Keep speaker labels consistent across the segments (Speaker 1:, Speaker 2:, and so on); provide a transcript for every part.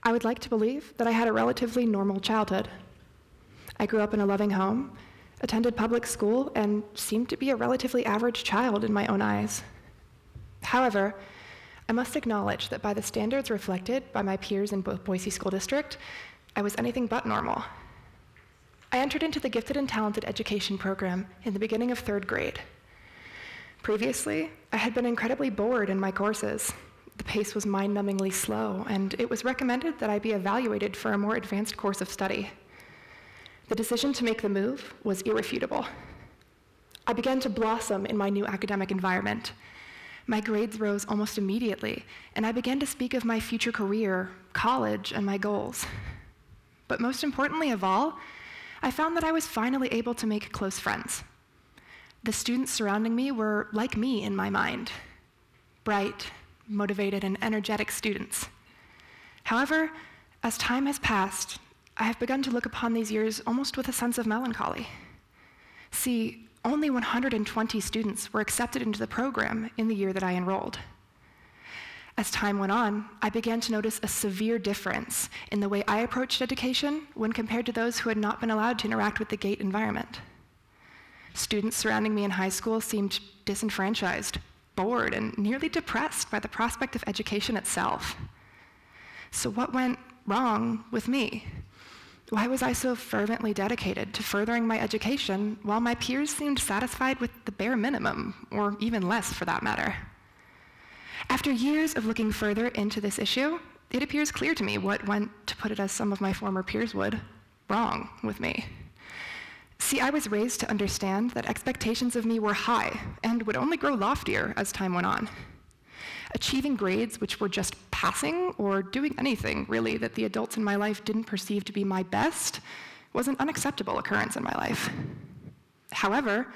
Speaker 1: I would like to believe that I had a relatively normal childhood. I grew up in a loving home, attended public school, and seemed to be a relatively average child in my own eyes. However, I must acknowledge that by the standards reflected by my peers in Boise School District, I was anything but normal. I entered into the Gifted and Talented Education program in the beginning of 3rd grade. Previously, I had been incredibly bored in my courses. The pace was mind-numbingly slow, and it was recommended that I be evaluated for a more advanced course of study. The decision to make the move was irrefutable. I began to blossom in my new academic environment. My grades rose almost immediately, and I began to speak of my future career, college, and my goals. But most importantly of all, I found that I was finally able to make close friends. The students surrounding me were like me in my mind, bright, motivated, and energetic students. However, as time has passed, I have begun to look upon these years almost with a sense of melancholy. See, only 120 students were accepted into the program in the year that I enrolled. As time went on, I began to notice a severe difference in the way I approached education when compared to those who had not been allowed to interact with the GATE environment. Students surrounding me in high school seemed disenfranchised, bored, and nearly depressed by the prospect of education itself. So what went wrong with me? Why was I so fervently dedicated to furthering my education while my peers seemed satisfied with the bare minimum, or even less for that matter? After years of looking further into this issue, it appears clear to me what went, to put it as some of my former peers would, wrong with me. See, I was raised to understand that expectations of me were high and would only grow loftier as time went on. Achieving grades which were just passing or doing anything, really, that the adults in my life didn't perceive to be my best was an unacceptable occurrence in my life. However,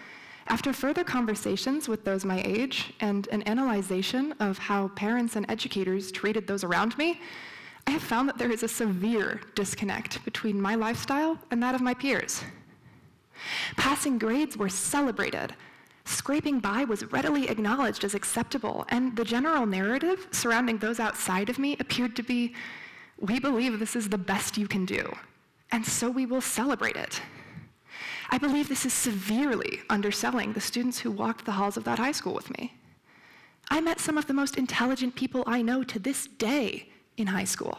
Speaker 1: after further conversations with those my age and an analyzation of how parents and educators treated those around me, I have found that there is a severe disconnect between my lifestyle and that of my peers. Passing grades were celebrated. Scraping by was readily acknowledged as acceptable, and the general narrative surrounding those outside of me appeared to be, we believe this is the best you can do, and so we will celebrate it. I believe this is severely underselling the students who walked the halls of that high school with me. I met some of the most intelligent people I know to this day in high school.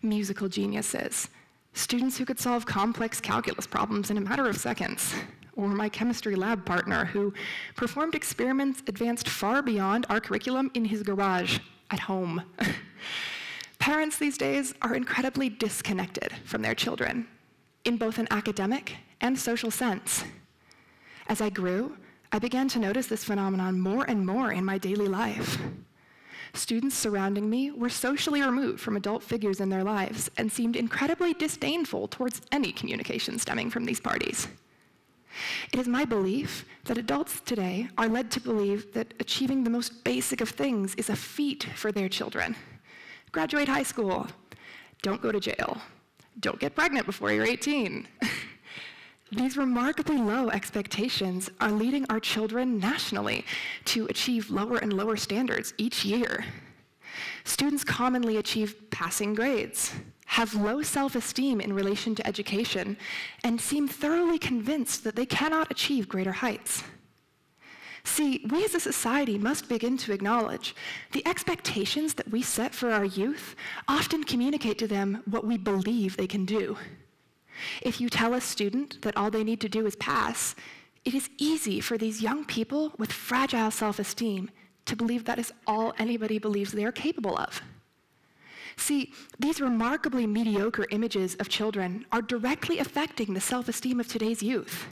Speaker 1: Musical geniuses, students who could solve complex calculus problems in a matter of seconds, or my chemistry lab partner who performed experiments advanced far beyond our curriculum in his garage at home. Parents these days are incredibly disconnected from their children, in both an academic and social sense. As I grew, I began to notice this phenomenon more and more in my daily life. Students surrounding me were socially removed from adult figures in their lives and seemed incredibly disdainful towards any communication stemming from these parties. It is my belief that adults today are led to believe that achieving the most basic of things is a feat for their children. Graduate high school, don't go to jail, don't get pregnant before you're 18. These remarkably low expectations are leading our children nationally to achieve lower and lower standards each year. Students commonly achieve passing grades, have low self-esteem in relation to education, and seem thoroughly convinced that they cannot achieve greater heights. See, we as a society must begin to acknowledge the expectations that we set for our youth often communicate to them what we believe they can do. If you tell a student that all they need to do is pass, it is easy for these young people with fragile self-esteem to believe that is all anybody believes they are capable of. See, these remarkably mediocre images of children are directly affecting the self-esteem of today's youth.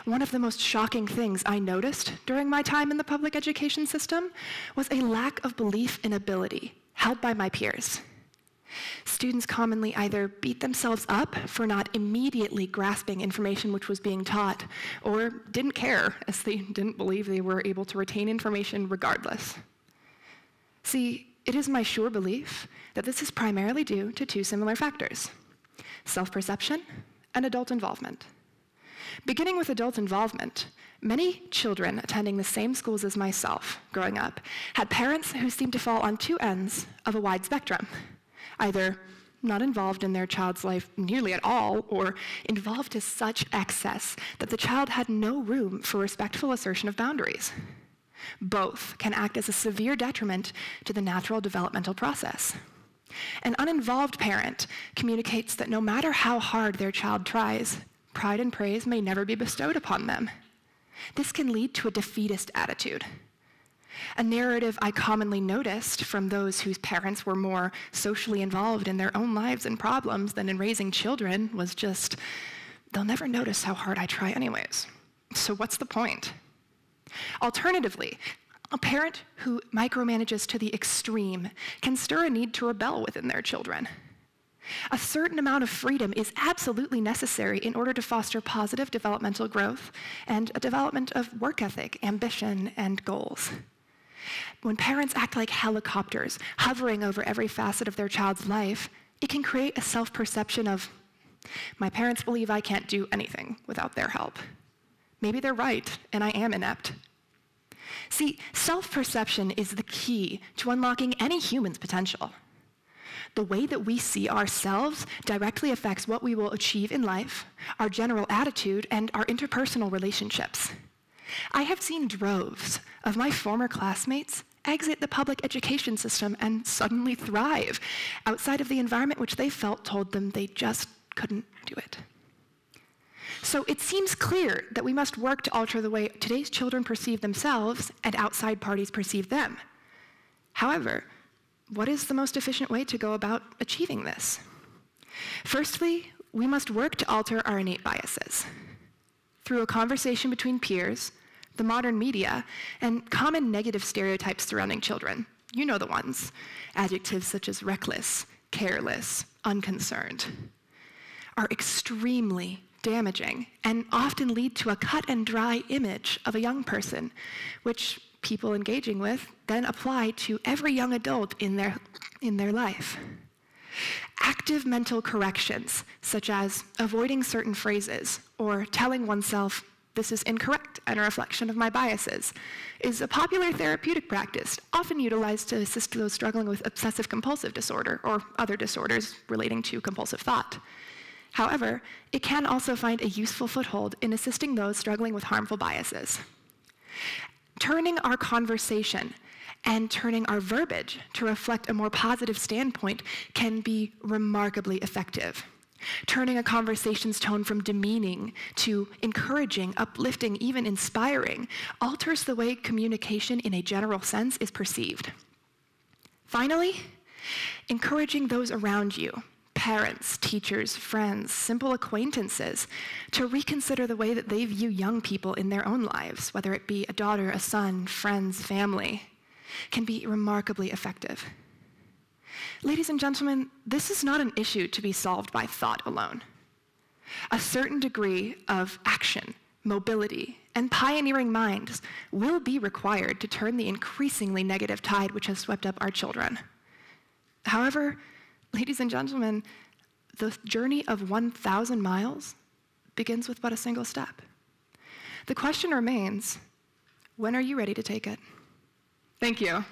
Speaker 1: One of the most shocking things I noticed during my time in the public education system was a lack of belief in ability held by my peers. Students commonly either beat themselves up for not immediately grasping information which was being taught, or didn't care, as they didn't believe they were able to retain information regardless. See, it is my sure belief that this is primarily due to two similar factors: self-perception and adult involvement. Beginning with adult involvement, many children attending the same schools as myself growing up had parents who seemed to fall on two ends of a wide spectrum. either not involved in their child's life nearly at all, or involved to such excess that the child had no room for respectful assertion of boundaries. Both can act as a severe detriment to the natural developmental process. An uninvolved parent communicates that no matter how hard their child tries, pride and praise may never be bestowed upon them. This can lead to a defeatist attitude. A narrative I commonly noticed from those whose parents were more socially involved in their own lives and problems than in raising children was just, they'll never notice how hard I try anyways. So what's the point? Alternatively, a parent who micromanages to the extreme can stir a need to rebel within their children. A certain amount of freedom is absolutely necessary in order to foster positive developmental growth and a development of work ethic, ambition, and goals. When parents act like helicopters, hovering over every facet of their child's life, it can create a self-perception of, my parents believe I can't do anything without their help. Maybe they're right, and I am inept. See, self-perception is the key to unlocking any human's potential. The way that we see ourselves directly affects what we will achieve in life, our general attitude, and our interpersonal relationships. I have seen droves of my former classmates exit the public education system and suddenly thrive outside of the environment which they felt told them they just couldn't do it. So it seems clear that we must work to alter the way today's children perceive themselves and outside parties perceive them. However, what is the most efficient way to go about achieving this? Firstly, we must work to alter our innate biases. Through a conversation between peers, the modern media, and common negative stereotypes surrounding children. You know the ones. Adjectives such as reckless, careless, unconcerned are extremely damaging and often lead to a cut and dry image of a young person, which people engaging with then apply to every young adult in their life. Active mental corrections, such as avoiding certain phrases or telling oneself, this is incorrect and a reflection of my biases, is a popular therapeutic practice, often utilized to assist those struggling with obsessive-compulsive disorder or other disorders relating to compulsive thought. However, it can also find a useful foothold in assisting those struggling with harmful biases. Turning our conversation and turning our verbiage to reflect a more positive standpoint can be remarkably effective. Turning a conversation's tone from demeaning to encouraging, uplifting, even inspiring alters the way communication in a general sense is perceived. Finally, encouraging those around you, parents, teachers, friends, simple acquaintances, to reconsider the way that they view young people in their own lives, whether it be a daughter, a son, friends, family, can be remarkably effective. Ladies and gentlemen, this is not an issue to be solved by thought alone. A certain degree of action, mobility, and pioneering minds will be required to turn the increasingly negative tide which has swept up our children. However, ladies and gentlemen, the journey of 1,000 miles begins with but a single step. The question remains, when are you ready to take it? Thank you.